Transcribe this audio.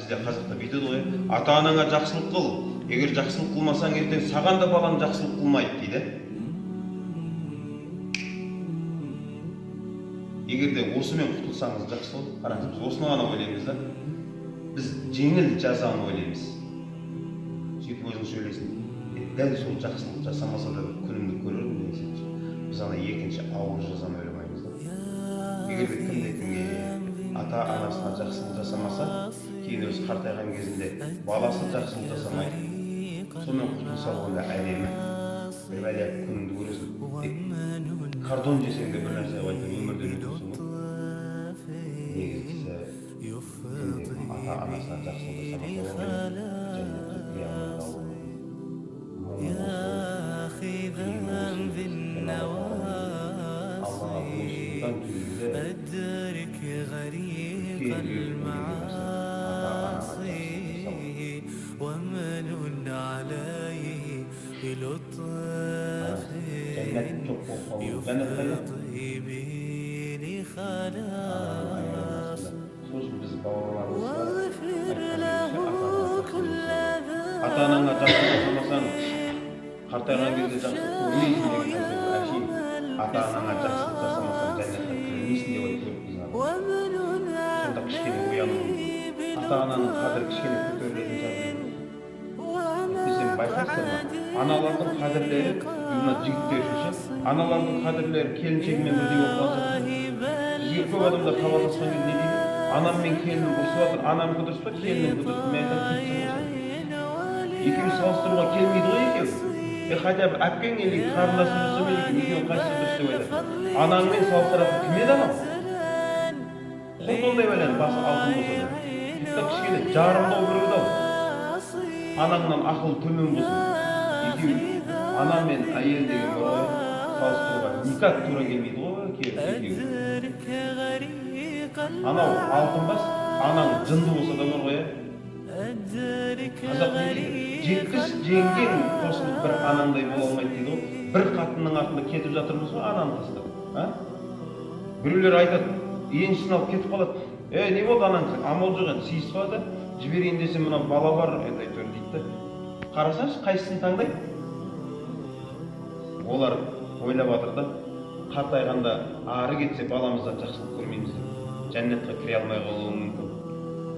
бізде қазақта бүйтеді ғой, ата анаңа жақсылық қыл, егер жақсылық қылмасаң ертең саған да балаң жақсылық қылмайды дейді. Егер де осымен құтылсаңыз жақсы ғой. Қараңыз, біз осыны ғана ойлаймыз да. Біз жеңіл жазаны ойлаймыз. Сөйтіп өзің сөйлесін. Дәл сол жақсылық жасамаса да күнімді көрермін деген сияқты. Біз ана екінші ауыр жазаны ойламаймыз да. Егер де кімде-кімге ата анасына жақсылық жасамаса, кейін өзі қартайған кезінде баласы жақсылық жасамайды. Сонымен құтылса онда әдемі. Бір бәле күніңді көресің. Кардон жесең де бір нәрсе қойды, өмірден өтесің ғой. Негізгісі кімде-кім ата анасына жақсылық жасамаса оңай жәннетке кіре алмай қалуы. Аллаға құлшылықтан кейінгі Cennet çok bol olur. Cennet kaynak. Sonuç biz babalarımız var. Ata-anana жақсылық жасамасаң, қартайған кезде жақсылық көрмейсің деген нәрсе әшейін. Ата-анаңа жақсылық жасамасаң, жәннетке кірмейсің деп айтып біз ғана. Сонда кішкене ояну. Ата-ананың қадірі кішкене көтерілетін шығар. Сен байқайсың ба? Аналардың қадірлері, мына жігіттер үшін, аналардың қадірлері келіншегімен бірдей болып қалса, көп адамдар хабарласқан кезде не дейді? Анам мен келінім ұрысып жатыр, анамдікі дұрыс па, келінімдікі дұрыс па? Мен айтамын, екеуі салыстыруға келмейді ғой екеуі. Хотя бір әпкең или қарындасың болса, мен екеуі қайсысы дұрыс деп айтады. Анаңмен салыстыратын кім еді анау? Құлт ондай бәлені басы алтын болса да. Кішкене жарымдау бір еді ау. Анаңнан ақыл төмен болсын. Екеуі ана мен әйел деген бар ғой, салыстыруға никак тура келмейді ғой екеуі. Анау алтын бас, анаң жынды болса да бар ғой. Қазақ не дейді? Жеткіш жеңгең қосылып бір анаңдай бола алмайды дейді ғой. Бір қатынның артында кетіп жатырмыз ғой ананы тастап. Біреулер айтады, еншісін алып кетіп қалады. Не болды анаң? Амал жоқ еді, сиысіп қалады. Жіберейін десе мына бала бар, әйтеуір дейді. Қарасаңшы, қайсысын таңдайды? Олар ойлап жатыр да, қартайғанда ары кетсе баламыздан жақсылық көрмейміз деп. Жәннетке кіре алмай қалуы